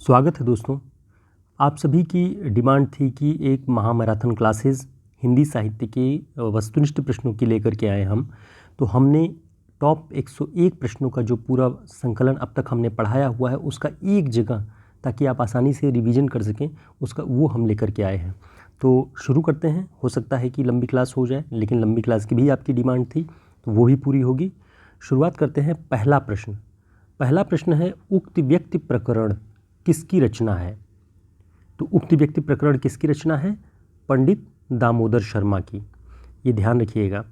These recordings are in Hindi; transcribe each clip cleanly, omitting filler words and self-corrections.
स्वागत है दोस्तों। आप सभी की डिमांड थी कि एक महामैराथन क्लासेस हिंदी साहित्य के वस्तुनिष्ठ प्रश्नों की लेकर के आए हम। तो हमने टॉप 101 प्रश्नों का जो पूरा संकलन अब तक हमने पढ़ाया हुआ है उसका एक जगह, ताकि आप आसानी से रिवीजन कर सकें, उसका वो हम लेकर के आए हैं। तो शुरू करते हैं। हो सकता है कि लंबी क्लास हो जाए, लेकिन लंबी क्लास की भी आपकी डिमांड थी तो वो भी पूरी होगी। शुरुआत करते हैं। पहला प्रश्न है, उक्त व्यक्ति प्रकरण किसकी रचना है? तो उक्त व्यक्ति प्रकरण किसकी रचना है? पंडित दामोदर शर्मा की। ये ध्यान रखिएगा।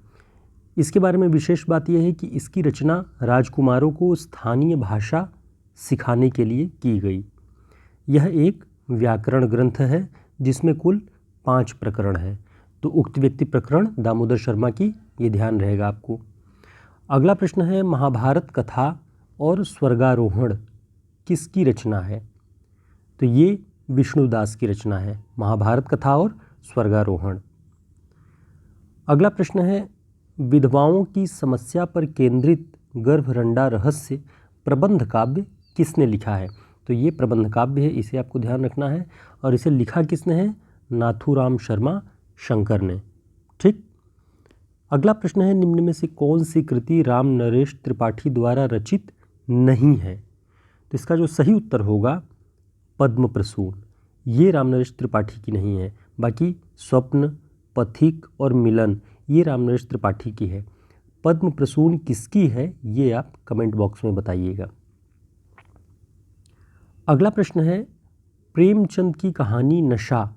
इसके बारे में विशेष बात यह है कि इसकी रचना राजकुमारों को स्थानीय भाषा सिखाने के लिए की गई। यह एक व्याकरण ग्रंथ है जिसमें कुल 5 प्रकरण हैं। तो उक्त व्यक्ति प्रकरण दामोदर शर्मा की, ये ध्यान रहेगा आपको। अगला प्रश्न है, महाभारत कथा और स्वर्गारोहण किसकी रचना है? तो ये विष्णुदास की रचना है, महाभारत कथा और स्वर्गारोहण। अगला प्रश्न है, विधवाओं की समस्या पर केंद्रित गर्भरंडा रहस्य प्रबंध काव्य किसने लिखा है? तो ये प्रबंध काव्य है, इसे आपको ध्यान रखना है। और इसे लिखा किसने है? नाथूराम शर्मा शंकर ने। ठीक। अगला प्रश्न है, निम्न में से कौन सी कृति राम नरेश त्रिपाठी द्वारा रचित नहीं है? तो इसका जो सही उत्तर होगा पद्म प्रसून। ये रामनरेश त्रिपाठी की नहीं है। बाकी स्वप्न, पथिक और मिलन ये रामनरेश त्रिपाठी की है। पद्म प्रसून किसकी है, ये आप कमेंट बॉक्स में बताइएगा। अगला प्रश्न है, प्रेमचंद की कहानी नशा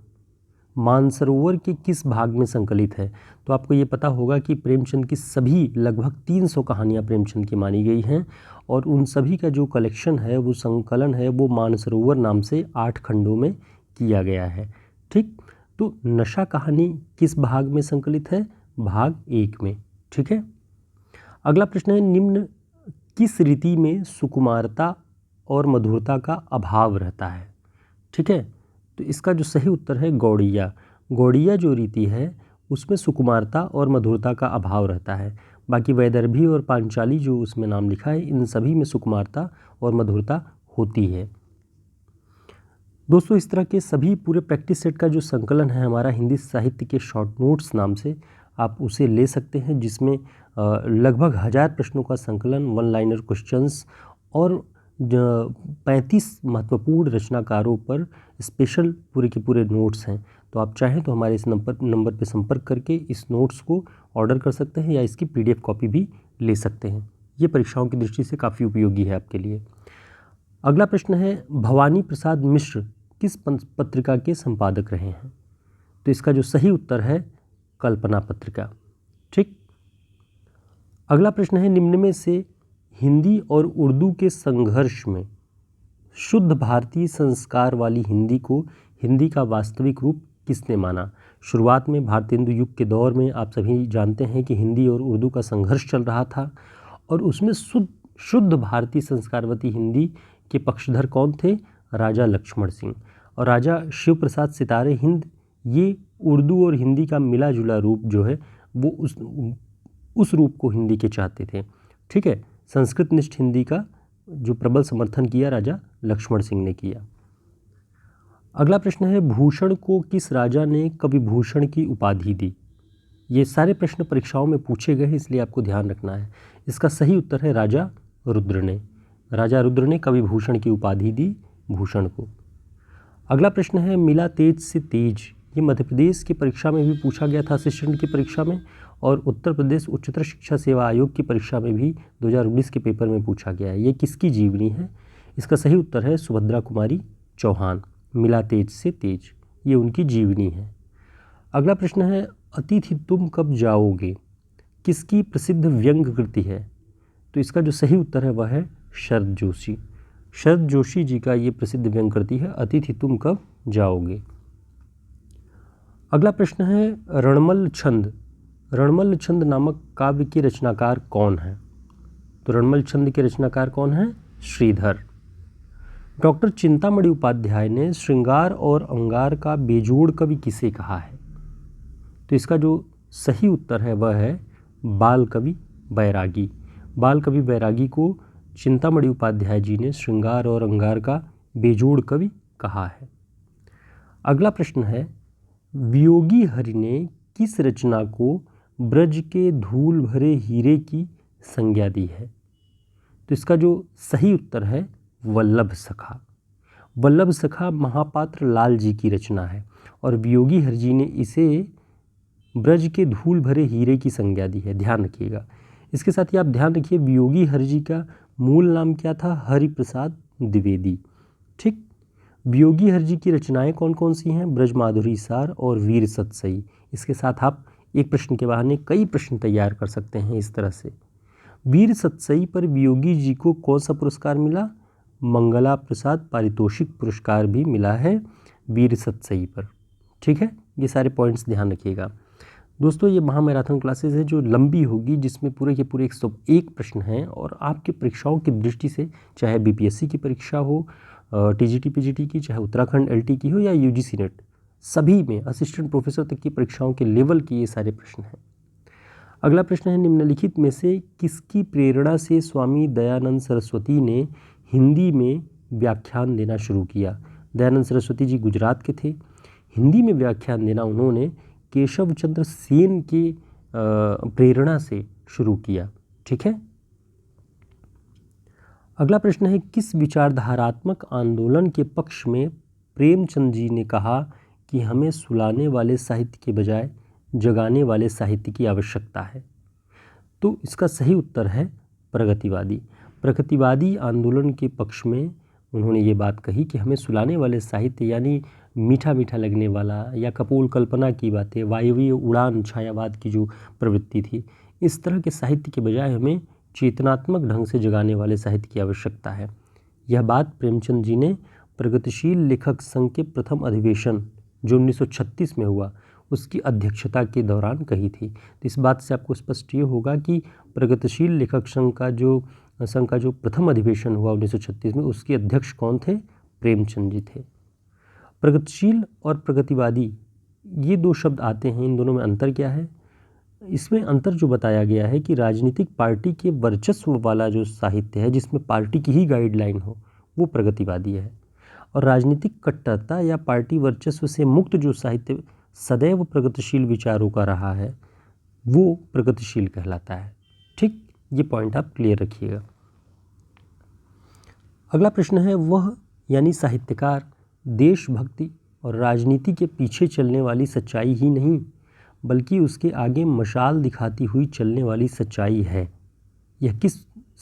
मानसरोवर के किस भाग में संकलित है? तो आपको ये पता होगा कि प्रेमचंद की सभी लगभग 300 कहानियाँ प्रेमचंद की मानी गई हैं, और उन सभी का जो कलेक्शन है, वो संकलन है, वो मानसरोवर नाम से 8 खंडों में किया गया है। ठीक। तो नशा कहानी किस भाग में संकलित है? भाग 1 में। ठीक है। अगला प्रश्न है, निम्न किस रीति में सुकुमारता और मधुरता का अभाव रहता है? ठीक है। तो इसका जो सही उत्तर है गौड़िया। गौड़िया जो रीति है उसमें सुकुमारता और मधुरता का अभाव रहता है। बाकी वैदर्भी और पांचाली जो उसमें नाम लिखा है, इन सभी में सुकुमारता और मधुरता होती है। दोस्तों, इस तरह के सभी पूरे प्रैक्टिस सेट का जो संकलन है हमारा हिंदी साहित्य के शॉर्ट नोट्स नाम से, आप उसे ले सकते हैं, जिसमें लगभग 1000 प्रश्नों का संकलन, वन लाइनर क्वेश्चंस और 35 महत्वपूर्ण रचनाकारों पर स्पेशल पूरे के पूरे नोट्स हैं। तो आप चाहें तो हमारे इस नंबर पर संपर्क करके इस नोट्स को ऑर्डर कर सकते हैं, या इसकी PDF कॉपी भी ले सकते हैं। ये परीक्षाओं की दृष्टि से काफ़ी उपयोगी है आपके लिए। अगला प्रश्न है, भवानी प्रसाद मिश्र किस पत्रिका के संपादक रहे हैं? तो इसका जो सही उत्तर है कल्पना पत्रिका। ठीक। अगला प्रश्न है, निम्न में से हिंदी और उर्दू के संघर्ष में शुद्ध भारतीय संस्कार वाली हिंदी को हिंदी का वास्तविक रूप किसने माना? शुरुआत में भारतेंदु युग के दौर में आप सभी जानते हैं कि हिंदी और उर्दू का संघर्ष चल रहा था, और उसमें शुद्ध भारतीय संस्कारवती हिंदी के पक्षधर कौन थे? राजा लक्ष्मण सिंह और राजा शिव प्रसाद सितारे हिंद। ये उर्दू और हिंदी का मिला जुला रूप जो है वो उस रूप को हिंदी के चाहते थे। ठीक है। संस्कृत निष्ठ हिंदी का जो प्रबल समर्थन किया राजा लक्ष्मण सिंह ने किया। अगला प्रश्न है, भूषण को किस राजा ने कवि भूषण की उपाधि दी? ये सारे प्रश्न परीक्षाओं में पूछे गए हैं, इसलिए आपको ध्यान रखना है। इसका सही उत्तर है राजा रुद्र ने। राजा रुद्र ने कवि भूषण की उपाधि दी भूषण को। अगला प्रश्न है, मिला तेज से तेज, ये मध्य प्रदेश की परीक्षा में भी पूछा गया था, असिस्टेंट की परीक्षा में, और उत्तर प्रदेश उच्चतर शिक्षा सेवा आयोग की परीक्षा में भी 2019 के पेपर में पूछा गया है। ये किसकी जीवनी है? इसका सही उत्तर है सुभद्रा कुमारी चौहान। मिला तेज से तेज, ये उनकी जीवनी है। अगला प्रश्न है, अतिथि तुम कब जाओगे किसकी प्रसिद्ध व्यंग कृति है? तो इसका जो सही उत्तर है वह है शरद जोशी। शरद जोशी जी का ये प्रसिद्ध व्यंग कृति है, अतिथि तुम कब जाओगे। अगला प्रश्न है, रणमल छंद। रणमल छंद नामक काव्य के रचनाकार कौन है? तो रणमल छंद के रचनाकार कौन है? श्रीधर। डॉक्टर चिंतामणि उपाध्याय ने श्रृंगार और अंगार का बेजोड़ कवि किसे कहा है? तो इसका जो सही उत्तर है वह है बाल कवि बैरागी। बाल कवि बैरागी को चिंतामणि उपाध्याय जी ने श्रृंगार और अंगार का बेजोड़ कवि कहा है। अगला प्रश्न है, वियोगी हरि ने किस रचना को ब्रज के धूल भरे हीरे की संज्ञा दी है? तो इसका जो सही उत्तर है वल्लभ सखा। वल्लभ सखा महापात्र लाल जी की रचना है और वियोगी हरि जी ने इसे ब्रज के धूल भरे हीरे की संज्ञा दी है, ध्यान रखिएगा। इसके साथ ही आप ध्यान रखिए वियोगी हरि जी का मूल नाम क्या था? हरिप्रसाद द्विवेदी। ठीक, वियोगी हरि जी की रचनाएं कौन कौन सी हैं? ब्रजमाधुरी सार और वीर सतसई। इसके साथ आप एक प्रश्न के बहाने कई प्रश्न तैयार कर सकते हैं इस तरह से। वीर सतसई पर वियोगी जी को कौन सा पुरस्कार मिला? मंगला प्रसाद पारितोषिक पुरस्कार भी मिला है वीर सतसई पर। ठीक है, ये सारे पॉइंट्स ध्यान रखिएगा। दोस्तों, ये महामैराथन क्लासेस है जो लंबी होगी, जिसमें पूरे के पूरे 101 प्रश्न हैं और आपकी परीक्षाओं की दृष्टि से, चाहे बीपीएससी की परीक्षा हो, टीजीटी पीजीटी की, चाहे उत्तराखंड एलटी की हो या यूजीसी नेट, सभी में असिस्टेंट प्रोफेसर तक की परीक्षाओं के लेवल की ये सारे प्रश्न हैं। अगला प्रश्न है, निम्नलिखित में से किसकी प्रेरणा से स्वामी दयानंद सरस्वती ने हिंदी में व्याख्यान देना शुरू किया? दयानंद सरस्वती जी गुजरात के थे। हिंदी में व्याख्यान देना उन्होंने केशव चंद्र सेन की प्रेरणा से शुरू किया। ठीक है। अगला प्रश्न है, किस विचारधारात्मक आंदोलन के पक्ष में प्रेमचंद जी ने कहा कि हमें सुलाने वाले साहित्य के बजाय जगाने वाले साहित्य की आवश्यकता है? तो इसका सही उत्तर है प्रगतिवादी। प्रगतिवादी आंदोलन के पक्ष में उन्होंने ये बात कही कि हमें सुलाने वाले साहित्य यानी मीठा मीठा लगने वाला या कपोल कल्पना की बातें, वायवीय उड़ान छायावाद की जो प्रवृत्ति थी, इस तरह के साहित्य के बजाय हमें चेतनात्मक ढंग से जगाने वाले साहित्य की आवश्यकता है। यह बात प्रेमचंद जी ने प्रगतिशील लेखक संघ के प्रथम अधिवेशन जो 1936 में हुआ उसकी अध्यक्षता के दौरान कही थी। तो इस बात से आपको स्पष्ट ये होगा कि प्रगतिशील लेखक संघ का जो प्रथम अधिवेशन हुआ 1936 में, उसके अध्यक्ष कौन थे? प्रेमचंद जी थे। प्रगतिशील और प्रगतिवादी ये दो शब्द आते हैं, इन दोनों में अंतर क्या है? इसमें अंतर जो बताया गया है कि राजनीतिक पार्टी के वर्चस्व वाला जो साहित्य है जिसमें पार्टी की ही गाइडलाइन हो, वो प्रगतिवादी है, और राजनीतिक कट्टरता या पार्टी वर्चस्व से मुक्त जो साहित्य सदैव प्रगतिशील विचारों का रहा है, वो प्रगतिशील कहलाता है। ठीक, ये पॉइंट आप क्लियर रखिएगा। अगला प्रश्न है, वह यानी साहित्यकार देशभक्ति और राजनीति के पीछे चलने वाली सच्चाई ही नहीं बल्कि उसके आगे मशाल दिखाती हुई चलने वाली सच्चाई है। यह किस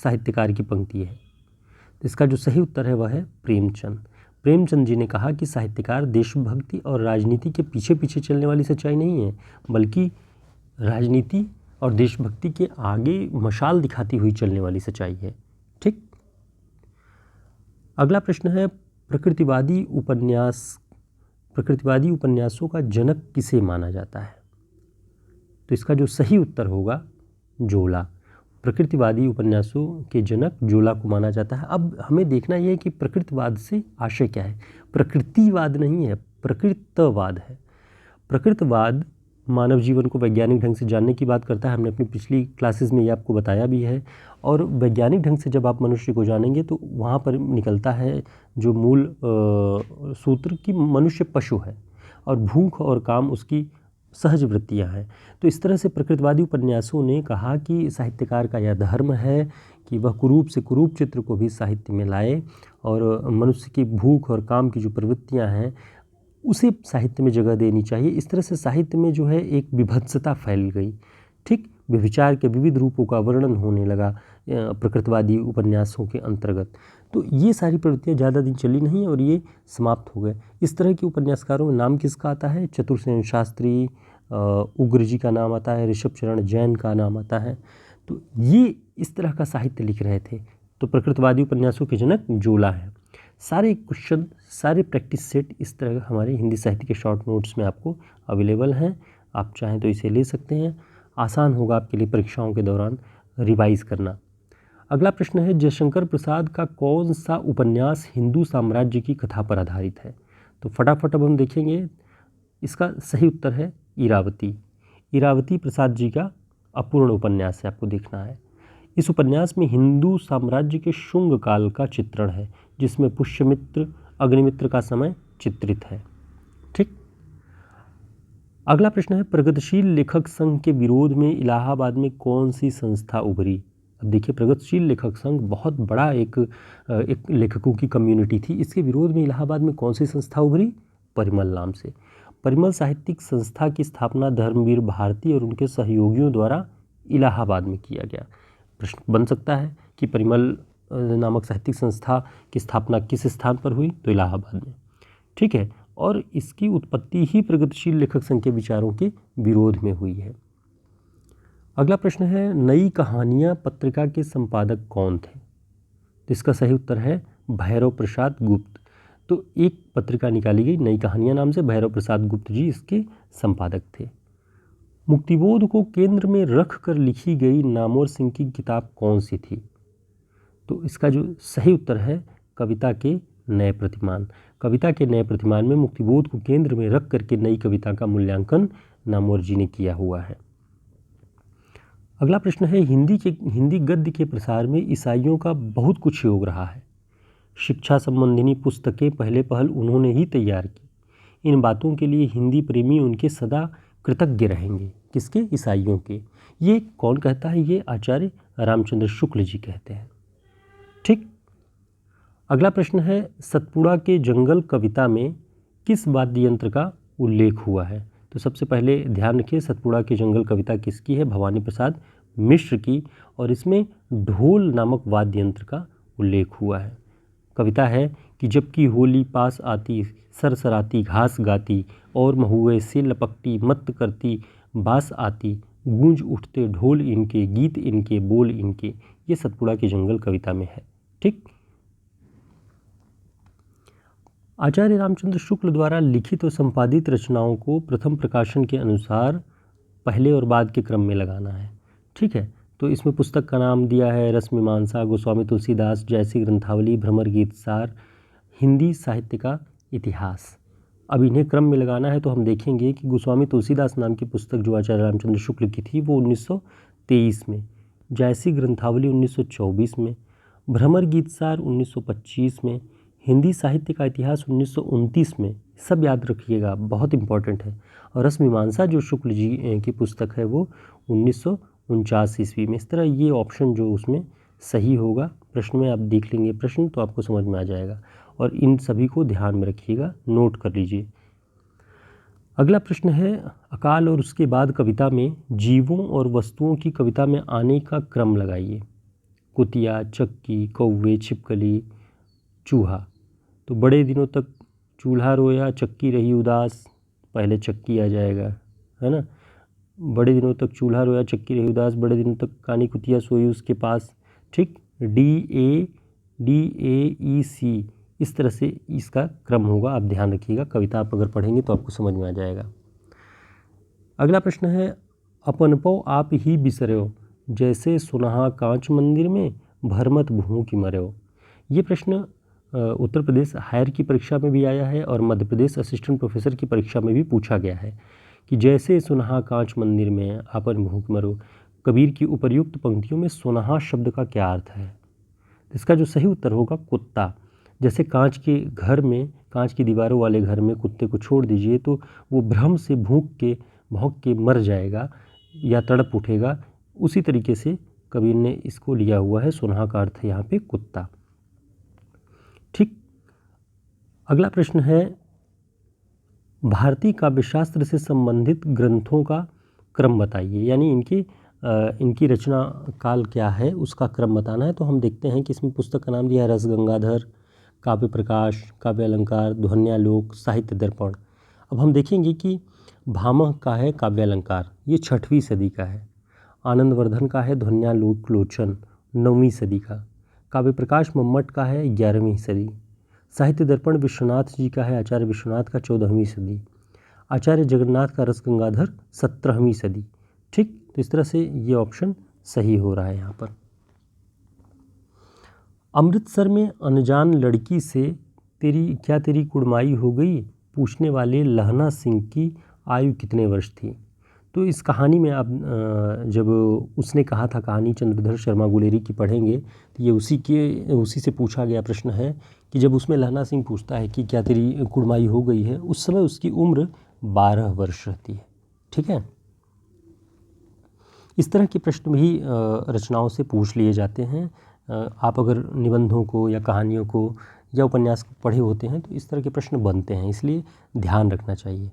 साहित्यकार की पंक्ति है? तो इसका जो सही उत्तर है वह है प्रेमचंद। प्रेमचंद जी ने कहा कि साहित्यकार देशभक्ति और राजनीति के पीछे पीछे चलने वाली सच्चाई नहीं है बल्कि राजनीति और देशभक्ति के आगे मशाल दिखाती हुई चलने वाली सच्चाई है। ठीक। अगला प्रश्न है, प्रकृतिवादी उपन्यासों का जनक किसे माना जाता है? तो इसका जो सही उत्तर होगा जोला। प्रकृतिवादी उपन्यासों के जनक जोला को माना जाता है। अब हमें देखना यह है कि प्रकृतिवाद से आशय क्या है। प्रकृतिवाद नहीं है, प्रकृतवाद है। प्रकृतवाद मानव जीवन को वैज्ञानिक ढंग से जानने की बात करता है। हमने अपनी पिछली क्लासेस में ये आपको बताया भी है। और वैज्ञानिक ढंग से जब आप मनुष्य को जानेंगे तो वहाँ पर निकलता है जो मूल सूत्र कि मनुष्य पशु है और भूख और काम उसकी सहज वृत्तियाँ हैं। तो इस तरह से प्रकृतिवादी उपन्यासों ने कहा कि साहित्यकार का यह धर्म है कि वह कुरूप से कुरूप चित्र को भी साहित्य में लाए और मनुष्य की भूख और काम की जो प्रवृत्तियाँ हैं उसे साहित्य में जगह देनी चाहिए। इस तरह से साहित्य में जो है एक विभत्सता फैल गई। ठीक, व्यभिचार के विविध रूपों का वर्णन होने लगा प्रकृतिवादी उपन्यासों के अंतर्गत। तो ये सारी प्रवृत्तियाँ ज़्यादा दिन चली नहीं और ये समाप्त हो गए। इस तरह के उपन्यासकारों में नाम किसका आता है? चतुरसेन शास्त्री, उग्र जी का नाम आता है, ऋषभ चरण जैन का नाम आता है। तो ये इस तरह का साहित्य लिख रहे थे। तो प्रकृतिवादी उपन्यासों के जनक जोला है। सारे क्वेश्चन, सारे प्रैक्टिस सेट इस तरह हमारे हिंदी साहित्य के शॉर्ट नोट्स में आपको अवेलेबल हैं। आप चाहें तो इसे ले सकते हैं। आसान होगा आपके लिए परीक्षाओं के दौरान रिवाइज करना। अगला प्रश्न है, जयशंकर प्रसाद का कौन सा उपन्यास हिंदू साम्राज्य की कथा पर आधारित है? तो फटाफट अब हम देखेंगे। इसका सही उत्तर है इरावती। इरावती प्रसाद जी का अपूर्ण उपन्यास है, आपको देखना है। इस उपन्यास में हिंदू साम्राज्य के शुंग काल का चित्रण है। जिसमें पुष्यमित्र अग्निमित्र का समय चित्रित है। ठीक। अगला प्रश्न है, प्रगतिशील लेखक संघ के विरोध में इलाहाबाद में कौन सी संस्था उभरी? अब देखिए, प्रगतिशील लेखक संघ बहुत बड़ा एक लेखकों की कम्युनिटी थी। इसके विरोध में इलाहाबाद में कौन सी संस्था उभरी? परिमल नाम से। परिमल साहित्यिक संस्था की स्थापना धर्मवीर भारती और उनके सहयोगियों द्वारा इलाहाबाद में किया गया। प्रश्न बन सकता है कि परिमल नामक साहित्यिक संस्था की स्थापना किस स्थान पर हुई? तो इलाहाबाद में। ठीक है। और इसकी उत्पत्ति ही प्रगतिशील लेखक संघ के विचारों के विरोध में हुई है। अगला प्रश्न है, नई कहानियाँ पत्रिका के संपादक कौन थे? तो इसका सही उत्तर है भैरव प्रसाद गुप्त। तो एक पत्रिका निकाली गई नई कहानियाँ नाम से, भैरव प्रसाद गुप्त जी इसके संपादक थे। मुक्तिबोध को केंद्र में रख कर लिखी गई नामवर सिंह की किताब कौन सी थी? तो इसका जो सही उत्तर है कविता के नए प्रतिमान। कविता के नए प्रतिमान में मुक्तिबोध को केंद्र में रख करके नई कविता का मूल्यांकन नामवर जी ने किया हुआ है। अगला प्रश्न है, हिंदी गद्य के प्रसार में ईसाइयों का बहुत कुछ योग रहा है। शिक्षा संबंधिनी पुस्तकें पहले पहल उन्होंने ही तैयार की। इन बातों के लिए हिंदी प्रेमी उनके सदा कृतज्ञ रहेंगे। किसके? ईसाइयों के। ये कौन कहता है? ये आचार्य रामचंद्र शुक्ल जी कहते हैं। ठीक। अगला प्रश्न है, सतपुड़ा के जंगल कविता में किस वाद्य यंत्र का उल्लेख हुआ है? तो सबसे पहले ध्यान रखिए, सतपुड़ा के जंगल कविता किसकी है? भवानी प्रसाद मिश्र की, और इसमें ढोल नामक वाद्य यंत्र का उल्लेख हुआ है। कविता है कि जबकि होली पास आती सरसराती घास गाती और महुए से लपकती मत करती बास आती, गूंज उठते ढोल इनके गीत इनके बोल इनके। ये सतपुड़ा के जंगल कविता में है। ठीक। आचार्य रामचंद्र शुक्ल द्वारा लिखित और संपादित रचनाओं को प्रथम प्रकाशन के अनुसार पहले और बाद के क्रम में लगाना है। ठीक है। तो इसमें पुस्तक का नाम दिया है रसमीमांसा, गोस्वामी तुलसीदास, जयसी ग्रंथावली, भ्रमर गीत सार, हिंदी साहित्य का इतिहास। अब इन्हें क्रम में लगाना है तो हम देखेंगे कि गोस्वामी तुलसीदास नाम की पुस्तक जो आचार्य रामचंद्र शुक्ल की थी वो 1923 में, जयसी ग्रंथावली 1924 में, भ्रमर गीत सार 1925 में, हिंदी साहित्य का इतिहास 1929 में। सब याद रखिएगा, बहुत इंपॉर्टेंट है। और रसमीमांसा जो शुक्ल जी की पुस्तक है वो 1949 ईस्वी में। इस तरह ये ऑप्शन जो उसमें सही होगा, प्रश्न में आप देख लेंगे प्रश्न तो आपको समझ में आ जाएगा, और इन सभी को ध्यान में रखिएगा, नोट कर लीजिए। अगला प्रश्न है, अकाल और उसके बाद कविता में जीवों और वस्तुओं की कविता में आने का क्रम लगाइए। कुतिया, चक्की, कौवे, छिपकली, चूहा। तो बड़े दिनों तक चूल्हा रोया, चक्की रही उदास, पहले चक्की आ जाएगा, है ना। बड़े दिनों तक चूल्हा रोया, चक्की रही उदास, बड़े दिनों तक कानी कुतिया सोई उसके पास। ठीक। DAEC इस तरह से इसका क्रम होगा, आप ध्यान रखिएगा। कविता आप अगर पढ़ेंगे तो आपको समझ में आ जाएगा। अगला प्रश्न है, अपनपो आप ही बिसर्यो, जैसे सुनहा कांच मंदिर में भरमत भूं की मर्यो। ये प्रश्न उत्तर प्रदेश हायर की परीक्षा में भी आया है और मध्य प्रदेश असिस्टेंट प्रोफेसर की परीक्षा में भी पूछा गया है कि जैसे सुनहा कांच मंदिर में आपन भूं की मरो। कबीर की उपर्युक्त पंक्तियों में सुनहा शब्द का क्या अर्थ है? इसका जो सही उत्तर होगा कुत्ता। जैसे कांच के घर में, कांच की दीवारों वाले घर में कुत्ते को छोड़ दीजिए तो वो भ्रम से भौंक के मर जाएगा या तड़प उठेगा। उसी तरीके से कबीर ने इसको लिया हुआ है, सुनहा का अर्थ है यहाँ पे कुत्ता। ठीक। अगला प्रश्न है, भारतीय काव्यशास्त्र से संबंधित ग्रंथों का क्रम बताइए, यानी इनकी रचना काल क्या है उसका क्रम बताना है। तो हम देखते हैं कि इसमें पुस्तक का नाम दिया है रस गंगाधर, काव्य प्रकाश, काव्य अलंकार, ध्वन्यालोक, साहित्य दर्पण। अब हम देखेंगे कि भामह का है काव्य अलंकार, ये 6वीं सदी का है। आनंदवर्धन का है ध्वन्यालोक लोचन, 9वीं सदी का। काव्य प्रकाश मम्मट का है 11वीं सदी। साहित्य दर्पण विश्वनाथ जी का है, आचार्य विश्वनाथ का 14वीं सदी। आचार्य जगन्नाथ का रस गंगाधर 17वीं सदी। ठीक। तो इस तरह से ये ऑप्शन सही हो रहा है यहाँ पर। अमृतसर में अनजान लड़की से तेरी कुड़माई हो गई, पूछने वाले लहना सिंह की आयु कितने वर्ष थी? तो इस कहानी में आप जब उसने कहा था कहानी चंद्रधर शर्मा गुलेरी की पढ़ेंगे तो ये उसी से पूछा गया प्रश्न है कि जब उसमें लहना सिंह पूछता है कि क्या तेरी कुड़माई हो गई है, उस समय उसकी उम्र 12 वर्ष रहती है। ठीक है, इस तरह के प्रश्न भी रचनाओं से पूछ लिए जाते हैं। आप अगर निबंधों को या कहानियों को या उपन्यास को पढ़े होते हैं तो इस तरह के प्रश्न बनते हैं, इसलिए ध्यान रखना चाहिए।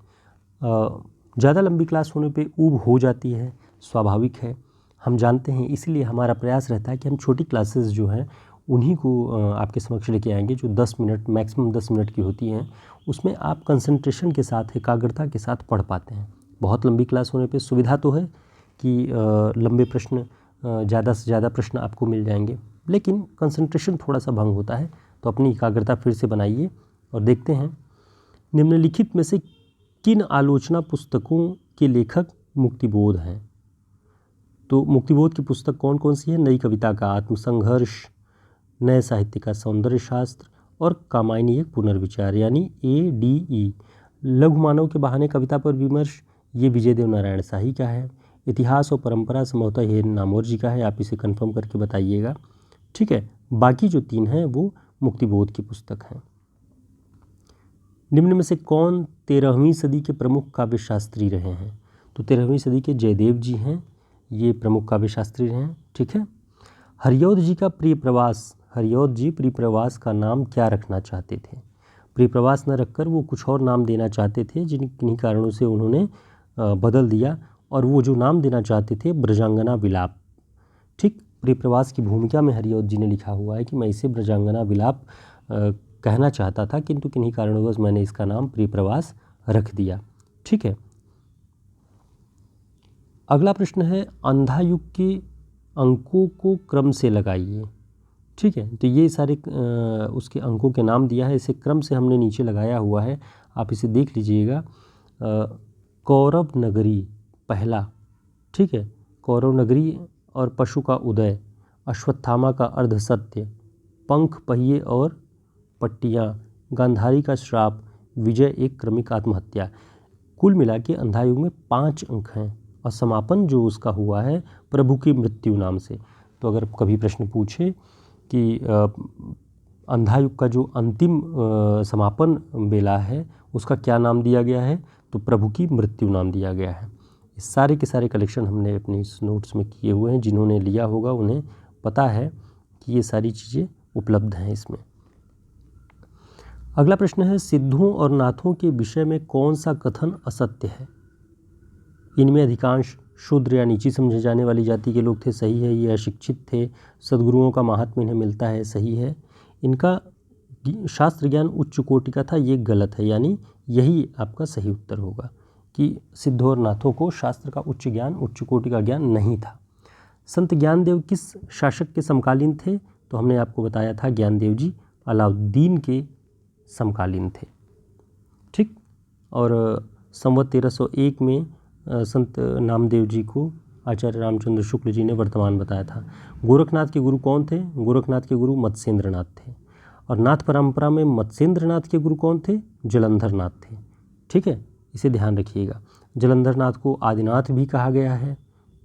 ज़्यादा लंबी क्लास होने पे ऊब हो जाती है, स्वाभाविक है, हम जानते हैं। इसलिए हमारा प्रयास रहता है कि हम छोटी क्लासेस जो हैं उन्हीं को आपके समक्ष लेके आएंगे, जो 10 मिनट मैक्सिमम 10 मिनट की होती हैं। उसमें आप कंसंट्रेशन के साथ, एकाग्रता के साथ पढ़ पाते हैं। बहुत लंबी क्लास होने पे सुविधा तो है कि लंबे प्रश्न, ज़्यादा से ज़्यादा प्रश्न आपको मिल जाएंगे, लेकिन कंसंट्रेशन थोड़ा सा भंग होता है। तो अपनी एकाग्रता फिर से बनाइए और देखते हैं निम्नलिखित में से किन आलोचना पुस्तकों के लेखक मुक्तिबोध हैं। तो मुक्तिबोध की पुस्तक कौन कौन सी है? नई कविता का आत्मसंघर्ष, नए साहित्य का सौंदर्य शास्त्र और कामायनी एक पुनर्विचार, यानी ADE। लघु मानव के बहाने कविता पर विमर्श, ये विजय देव नारायण शाही का है। इतिहास और परंपरा संभवतः ये नामवर जी का है, आप इसे कंफर्म करके बताइएगा। ठीक है, बाकी जो 3 हैं वो मुक्तिबोध की पुस्तक हैं। निम्न में से कौन 13वीं सदी के प्रमुख काव्य शास्त्री रहे हैं? तो 13वीं सदी के जयदेव जी हैं, ये प्रमुख काव्य शास्त्री रहे हैं। ठीक है, हरिऔध जी का प्रिय प्रवास, हरिऔध जी प्रिय प्रवास का नाम क्या रखना चाहते थे? प्रिय प्रवास न रखकर वो कुछ और नाम देना चाहते थे, जिन्हीं कारणों से उन्होंने बदल दिया, और वो जो नाम देना चाहते थे ब्रजांगना विलाप। ठीक, प्रिय प्रवास की भूमिका में हरिऔध जी ने लिखा हुआ है कि मैं इसे ब्रजांगना विलाप कहना चाहता था, किंतु किन्हीं कारणवश मैंने इसका नाम प्रिय प्रवास रख दिया। ठीक है, अगला प्रश्न है अंधा युग के अंकों को क्रम से लगाइए। ठीक है, तो ये सारे उसके अंकों के नाम दिया है, इसे क्रम से हमने नीचे लगाया हुआ है, आप इसे देख लीजिएगा। कौरव नगरी पहला, ठीक है, कौरव नगरी और पशु का उदय, अश्वत्थामा का अर्धसत्य, पंख पहिए और पट्टियाँ, गांधारी का श्राप, विजय एक क्रमिक आत्महत्या। कुल मिला के अंधा युग में 5 अंक हैं और समापन जो उसका हुआ है प्रभु की मृत्यु नाम से। तो अगर कभी प्रश्न पूछे कि अंधा युग का जो अंतिम समापन बेला है उसका क्या नाम दिया गया है, तो प्रभु की मृत्यु नाम दिया गया है। इस सारे के सारे कलेक्शन हमने अपनी इस नोट्स में किए हुए हैं, जिन्होंने लिया होगा उन्हें पता है कि ये सारी चीज़ें उपलब्ध हैं इसमें। अगला प्रश्न है सिद्धों और नाथों के विषय में कौन सा कथन असत्य है? इनमें अधिकांश शूद्र या नीची समझे जाने वाली जाति के लोग थे, सही है। ये अशिक्षित थे, सद्गुरुओं का महात्म्य इन्हें मिलता है, सही है। इनका शास्त्र ज्ञान उच्च कोटि का था, ये गलत है, यानी यही आपका सही उत्तर होगा कि सिद्धों और नाथों को शास्त्र का उच्च ज्ञान, उच्च कोटि का ज्ञान नहीं था। संत ज्ञानदेव किस शासक के समकालीन थे? तो हमने आपको बताया था ज्ञानदेव जी अलाउद्दीन के समकालीन थे। ठीक, और संवत 1301 में संत नामदेव जी को आचार्य रामचंद्र शुक्ल जी ने वर्तमान बताया था। गोरखनाथ के गुरु कौन थे? गोरखनाथ के गुरु मत्स्येंद्रनाथ थे। और नाथ परंपरा में मत्स्येंद्रनाथ के गुरु कौन थे? जलंधरनाथ थे। ठीक है, इसे ध्यान रखिएगा। जलंधरनाथ को आदिनाथ भी कहा गया है,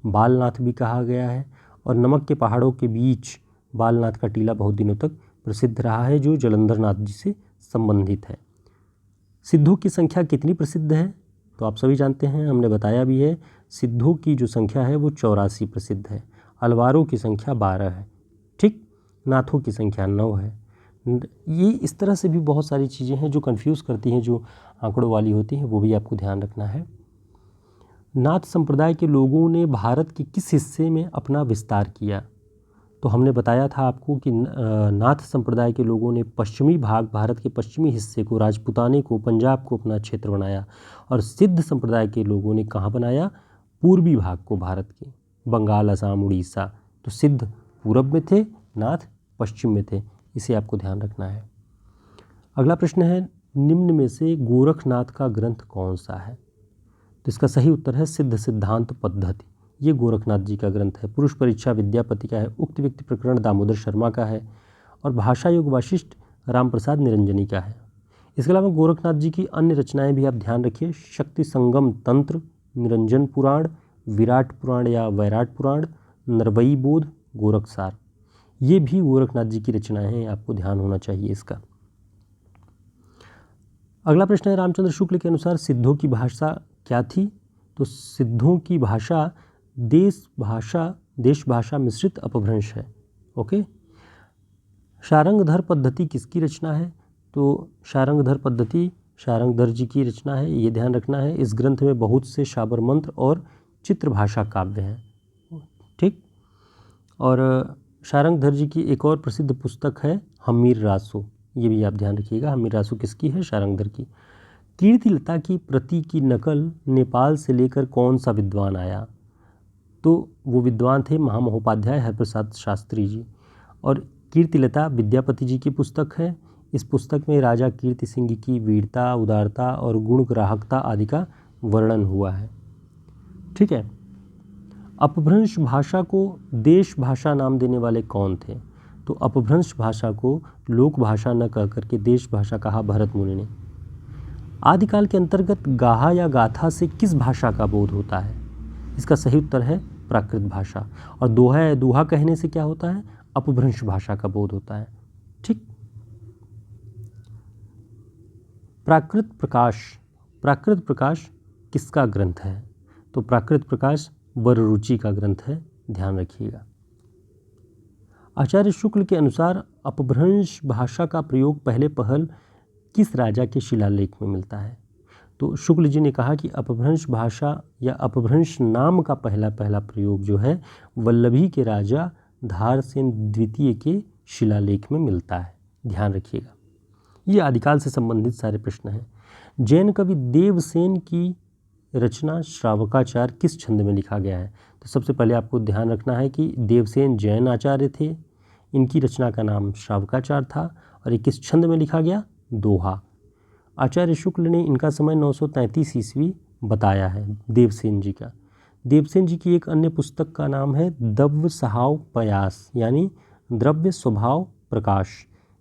बालनाथ भी कहा गया है, और नमक के पहाड़ों के बीच बालनाथ का टीला बहुत दिनों तक प्रसिद्ध रहा है, जो जलंधरनाथ जी से संबंधित है। सिद्धों की संख्या कितनी प्रसिद्ध है? तो आप सभी जानते हैं, हमने बताया भी है, सिद्धों की जो संख्या है वो 84 प्रसिद्ध है। अलवारों की संख्या 12 है। ठीक, नाथों की संख्या 9 है। ये इस तरह से भी बहुत सारी चीज़ें हैं जो कंफ्यूज करती हैं, जो आंकड़ों वाली होती हैं, वो भी आपको ध्यान रखना है। नाथ संप्रदाय के लोगों ने भारत के किस हिस्से में अपना विस्तार किया? तो हमने बताया था आपको कि नाथ संप्रदाय के लोगों ने पश्चिमी भाग, भारत के पश्चिमी हिस्से को, राजपुताने को, पंजाब को अपना क्षेत्र बनाया, और सिद्ध संप्रदाय के लोगों ने कहाँ बनाया? पूर्वी भाग को, भारत के, बंगाल, असम, उड़ीसा। तो सिद्ध पूरब में थे, नाथ पश्चिम में थे, इसे आपको ध्यान रखना है। अगला प्रश्न है निम्न में से गोरखनाथ का ग्रंथ कौन सा है? तो इसका सही उत्तर है सिद्ध सिद्धांत पद्धति। ये गोरखनाथ जी का ग्रंथ है। पुरुष परीक्षा विद्यापति का है। उक्त व्यक्ति प्रकरण दामोदर शर्मा का है, और भाषा योग वाशिष्ठ रामप्रसाद निरंजनी का है। इसके अलावा गोरखनाथ जी की अन्य रचनाएं भी आप ध्यान रखिए। शक्ति संगम तंत्र, निरंजन पुराण, विराट पुराण या वैराट पुराण, नरवई बोध, गोरखसार, ये भी गोरखनाथ जी की रचनाएं हैं, आपको ध्यान होना चाहिए इसका। अगला प्रश्न है, रामचंद्र शुक्ल के अनुसार सिद्धों की भाषा क्या थी? तो सिद्धों की भाषा देश भाषा मिश्रित अपभ्रंश है। ओके। शारंगधर पद्धति किसकी रचना है? तो शारंगधर पद्धति शारंगधर जी की रचना है, ये ध्यान रखना है। इस ग्रंथ में बहुत से शाबर मंत्र और चित्र भाषा काव्य हैं। ठीक। और शारंगधर जी की एक और प्रसिद्ध पुस्तक है हम्मीर रासो, ये भी आप ध्यान रखिएगा। हम्मीर रासो किसकी है? शारंगधर की। कीर्तिलता की प्रति की नकल नेपाल से लेकर कौन सा विद्वान आया? तो वो विद्वान थे महामहोपाध्याय हरप्रसाद शास्त्री जी। और कीर्तिलता विद्यापति जी की पुस्तक है। इस पुस्तक में राजा कीर्ति सिंह की वीरता, उदारता और गुणग्राहकता आदि का वर्णन हुआ है। ठीक है। अपभ्रंश भाषा को देश भाषा नाम देने वाले कौन थे? तो अपभ्रंश भाषा को लोक भाषा न कह करके देश भाषा कहा भरत मुनि ने। आदिकाल के अंतर्गत गाहा या गाथा से किस भाषा का बोध होता है? इसका सही उत्तर है प्राकृत भाषा। और दोहा या दोहा कहने से क्या होता है? अपभ्रंश भाषा का बोध होता है। ठीक। प्राकृत प्रकाश किसका ग्रंथ है? तो प्राकृत प्रकाश वररुचि का ग्रंथ है, ध्यान रखिएगा। आचार्य शुक्ल के अनुसार अपभ्रंश भाषा का प्रयोग पहले पहल किस राजा के शिलालेख में मिलता है? तो शुक्ल जी ने कहा कि अपभ्रंश भाषा या अपभ्रंश नाम का पहला प्रयोग जो है वल्लभी के राजा धारसेन द्वितीय के शिलालेख में मिलता है, ध्यान रखिएगा। ये आदिकाल से संबंधित सारे प्रश्न हैं। जैन कवि देवसेन की रचना श्रावकाचार किस छंद में लिखा गया है? तो सबसे पहले आपको ध्यान रखना है कि देवसेन जैन आचार्य थे, इनकी रचना का नाम श्रावकाचार था और ये किस छंद में लिखा गया? दोहा। आचार्य शुक्ल ने इनका समय 933 ईस्वी बताया है देवसेन जी का। देवसेन जी की एक अन्य पुस्तक का नाम है द्रव्य स्वभाव प्रयास यानी द्रव्य स्वभाव प्रकाश।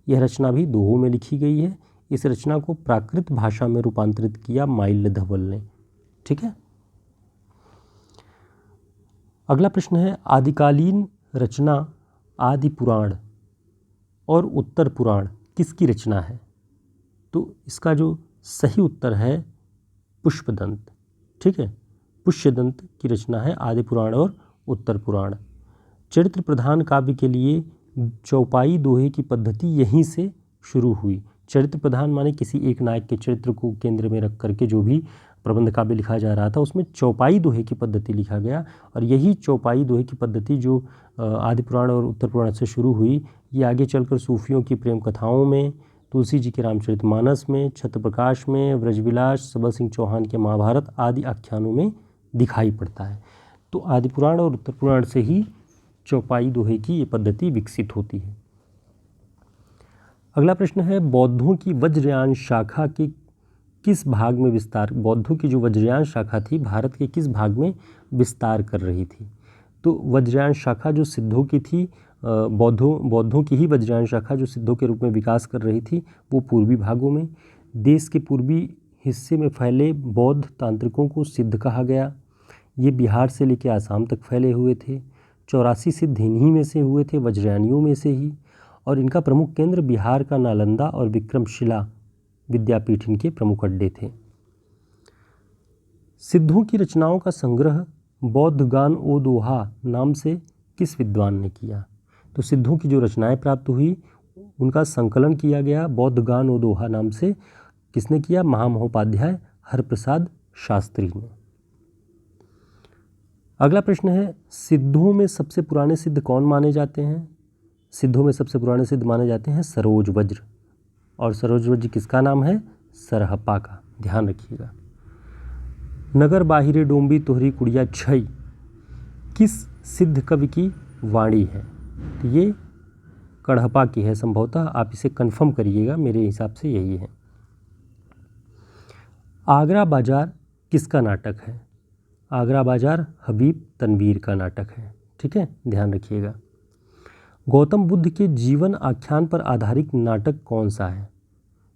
यह रचना भी दोहों में लिखी गई है। इस रचना को प्राकृत भाषा में रूपांतरित किया माल्य धवल ने। ठीक है। अगला प्रश्न है, आदिकालीन रचना आदि पुराण और उत्तर पुराण किसकी रचना है? तो इसका जो सही उत्तर है पुष्पदंत। ठीक है, पुष्यदंत की रचना है आदि पुराण और उत्तर पुराण। चरित्र प्रधान काव्य के लिए चौपाई दोहे की पद्धति यहीं से शुरू हुई। चरित्र प्रधान माने किसी एक नायक के चरित्र को केंद्र में रख करके जो भी प्रबंध काव्य लिखा जा रहा था उसमें चौपाई दोहे की पद्धति लिखा गया। और यही चौपाई दोहे की पद्धति जो आदि पुराण और उत्तर पुराण से शुरू हुई, ये आगे चलकर सूफियों की प्रेम कथाओं में, तुलसी जी के रामचरितमानस में, छत्रप्रकाश में, ब्रजविलास, सबल सिंह चौहान के महाभारत आदि आख्यानों में दिखाई पड़ता है। तो आदि पुराण और उत्तर पुराण से ही चौपाई दोहे की ये पद्धति विकसित होती है। अगला प्रश्न है, बौद्धों की वज्रयान शाखा के किस भाग में विस्तार, बौद्धों की जो वज्रयान शाखा थी भारत के किस भाग में विस्तार कर रही थी? तो वज्रयान शाखा जो सिद्धों की थी, बौद्धों की ही वज्रयान शाखा जो सिद्धों के रूप में विकास कर रही थी वो पूर्वी भागों में, देश के पूर्वी हिस्से में फैले बौद्ध तांत्रिकों को सिद्ध कहा गया। ये बिहार से लेकर आसाम तक फैले हुए थे। 84 सिद्ध इन्हीं में से हुए थे, वज्रयानियों में से ही। और इनका प्रमुख केंद्र बिहार का नालंदा और विक्रमशिला विद्यापीठ इनके प्रमुख अड्डे थे। सिद्धों की रचनाओं का संग्रह बौद्ध गान ओ दोहा नाम से किस विद्वान ने किया? तो सिद्धों की जो रचनाएं प्राप्त हुई उनका संकलन किया गया बौद्ध गान ओ दोहा नाम से। किसने किया? महामहोपाध्याय हरप्रसाद शास्त्री ने। अगला प्रश्न है, सिद्धों में सबसे पुराने सिद्ध कौन माने जाते हैं? सिद्धों में सबसे पुराने सिद्ध माने जाते हैं सरोज वज्र। और सरोज वज्र किसका नाम है? सरहप्पा का, ध्यान रखिएगा। नगर बाहिरे डोंबी तोहरी कुड़िया छई किस सिद्ध कवि की वाणी है? तो ये कढ़प्पा की है संभवतः, आप इसे कंफर्म करिएगा, मेरे हिसाब से यही है। आगरा बाजार किसका नाटक है? आगरा बाजार हबीब तनवीर का नाटक है। ठीक है, ध्यान रखिएगा। गौतम बुद्ध के जीवन आख्यान पर आधारित नाटक कौन सा है?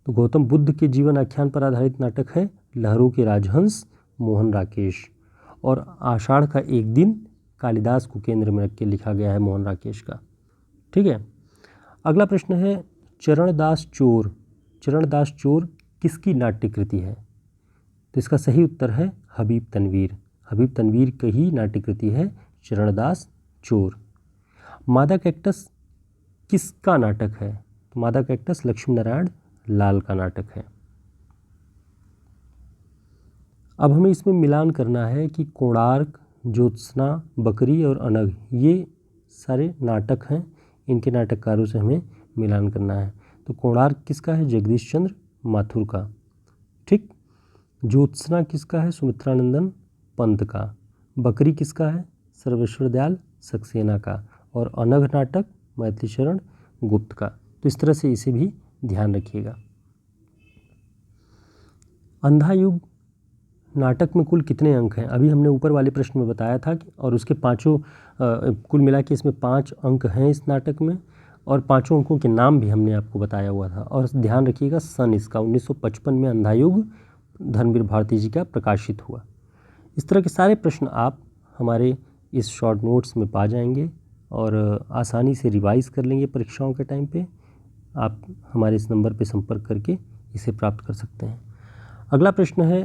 तो गौतम बुद्ध के जीवन आख्यान पर आधारित नाटक है लहरों के राजहंस मोहन राकेश। और आषाढ़ का एक दिन कालिदास को केंद्र में रख के लिखा गया है मोहन राकेश का। ठीक है। अगला प्रश्न है, चरणदास चोर किसकी नाट्यकृति है? तो इसका सही उत्तर है हबीब तनवीर। हबीब तनवीर की ही नाट्यकृति है चरणदास चोर। मादा कैक्टस किसका नाटक है? तो मादा कैक्टस लक्ष्मी नारायण लाल का नाटक है। अब हमें इसमें मिलान करना है कि कोणार्क, ज्योत्सना, बकरी और अनग ये सारे नाटक हैं, इनके नाटककारों से हमें मिलान करना है। तो कोणार्क किसका है? जगदीश चंद्र माथुर का। ठीक। ज्योत्सना किसका है? सुमित्रानंदन पंत का। बकरी किसका है? सर्वेश्वर दयाल सक्सेना का। और अनग नाटक मैथिली शरण गुप्त का। तो इस तरह से इसे भी ध्यान रखिएगा। अंधा युग नाटक में कुल कितने अंक हैं? अभी हमने ऊपर वाले प्रश्न में बताया था कि और उसके पांचों कुल मिला के इसमें 5 अंक हैं इस नाटक में, और 5 अंकों के नाम भी हमने आपको बताया हुआ था। और ध्यान रखिएगा सन इसका 1955 में अंधा युग धर्मवीर भारती जी का प्रकाशित हुआ। इस तरह के सारे प्रश्न आप हमारे इस शॉर्ट नोट्स में पा जाएंगे और आसानी से रिवाइज़ कर लेंगे परीक्षाओं के टाइम पे। आप हमारे इस नंबर पे संपर्क करके इसे प्राप्त कर सकते हैं। अगला प्रश्न है,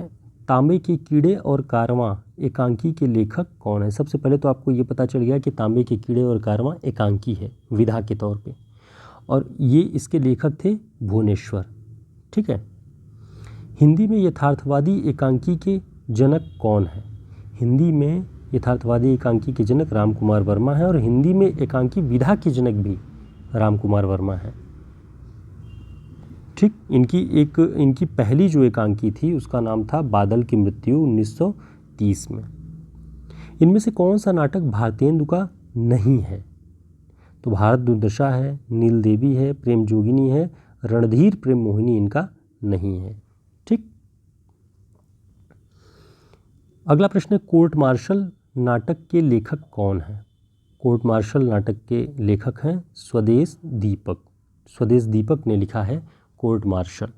तांबे के कीड़े और कारवां एकांकी के लेखक कौन है? सबसे पहले तो आपको ये पता चल गया कि तांबे के कीड़े और कारवां एकांकी है विधा के तौर पे, और ये इसके लेखक थे भुवनेश्वर। ठीक है। हिंदी में यथार्थवादी एकांकी के जनक कौन है? हिंदी में यथार्थवादी एकांकी के जनक राम कुमार वर्मा है, और हिंदी में एकांकी विधा के जनक भी राम कुमार वर्मा है। ठीक। इनकी पहली जो एकांकी थी उसका नाम था बादल की मृत्यु 1930 में। इनमें से कौन सा नाटक भारतेंदु का नहीं है? तो भारत दुर्दशा है, नील देवी है, प्रेम जोगिनी है, रणधीर प्रेम मोहिनी इनका नहीं है। ठीक। अगला प्रश्न है, कोर्ट मार्शल नाटक के लेखक कौन है? कोर्ट मार्शल नाटक के लेखक हैं स्वदेश दीपक। स्वदेश दीपक ने लिखा है कोर्ट मार्शल।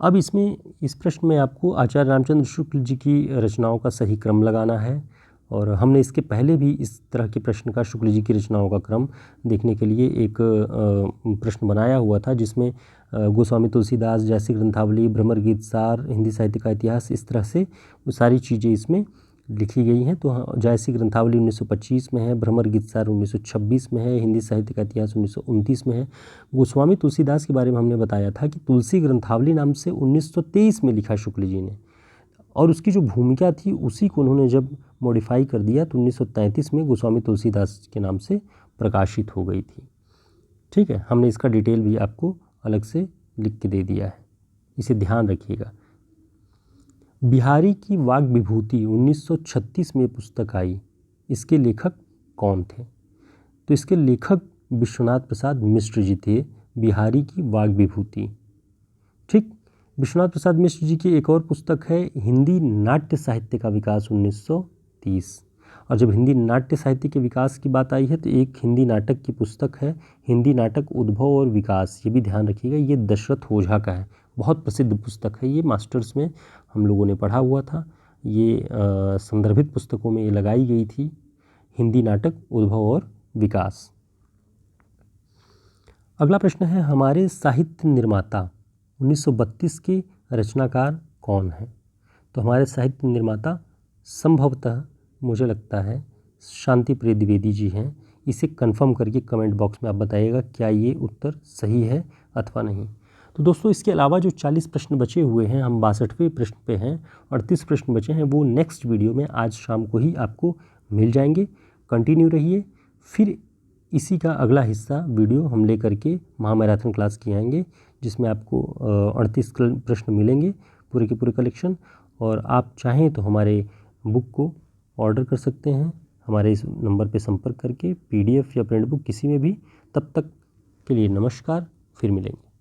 अब इस प्रश्न में आपको आचार्य रामचंद्र शुक्ल जी की रचनाओं का सही क्रम लगाना है, और हमने इसके पहले भी इस तरह के प्रश्न का शुक्ल जी की रचनाओं का क्रम देखने के लिए एक प्रश्न बनाया हुआ था, जिसमें गोस्वामी तुलसीदास, जैसी ग्रंथावली, भ्रमर गीत सार, हिंदी साहित्य का इतिहास, इस तरह से वो सारी चीज़ें इसमें लिखी गई हैं। तो जैसी ग्रंथावली 1925 में है, भ्रमर गीत सार 1926 में है, हिंदी साहित्य का इतिहास 1929 में है। गोस्वामी तुलसीदास के बारे में हमने बताया था कि तुलसी ग्रंथावली नाम से 1923 में लिखा शुक्ल जी ने, और उसकी जो भूमिका थी उसी को उन्होंने जब मॉडिफाई कर दिया तो 1933 में गोस्वामी तुलसीदास के नाम से प्रकाशित हो गई थी। ठीक है। हमने इसका डिटेल भी आपको अलग से लिख के दे दिया है, इसे ध्यान रखिएगा। बिहारी की वाग विभूति 1936 में पुस्तक आई, इसके लेखक कौन थे? तो इसके लेखक विश्वनाथ प्रसाद मिश्र जी थे, बिहारी की वाग विभूति। ठीक। विश्वनाथ प्रसाद मिश्र जी की एक और पुस्तक है हिंदी नाट्य साहित्य का विकास 1930, और जब हिंदी नाट्य साहित्य के विकास की बात आई है तो एक हिंदी नाटक की पुस्तक है हिंदी नाटक उद्भव और विकास। ये भी ध्यान रखिएगा, ये दशरथ ओझा का है, बहुत प्रसिद्ध पुस्तक है। ये मास्टर्स में हम लोगों ने पढ़ा हुआ था, ये संदर्भित पुस्तकों में ये लगाई गई थी, हिंदी नाटक उद्भव और विकास। अगला प्रश्न है, हमारे साहित्य निर्माता 1932 के रचनाकार कौन है? तो हमारे साहित्य निर्माता संभवतः मुझे लगता है शांति प्रिय द्विवेदी जी हैं। इसे कंफर्म करके कमेंट बॉक्स में आप बताइएगा क्या ये उत्तर सही है अथवा नहीं। तो दोस्तों, इसके अलावा जो 40 प्रश्न बचे हुए हैं, हम 62वें प्रश्न पे हैं, 38 प्रश्न बचे हैं, वो नेक्स्ट वीडियो में आज शाम को ही आपको मिल जाएंगे। कंटिन्यू रहिए, फिर इसी का अगला हिस्सा वीडियो हम ले करके महामैराथन क्लास की आएंगे, जिसमें आपको 38 प्रश्न मिलेंगे, पूरे के पूरे कलेक्शन। और आप चाहें तो हमारे बुक को ऑर्डर कर सकते हैं हमारे इस नंबर पे संपर्क करके, PDF या प्रिंट बुक किसी में भी। तब तक के लिए नमस्कार, फिर मिलेंगे।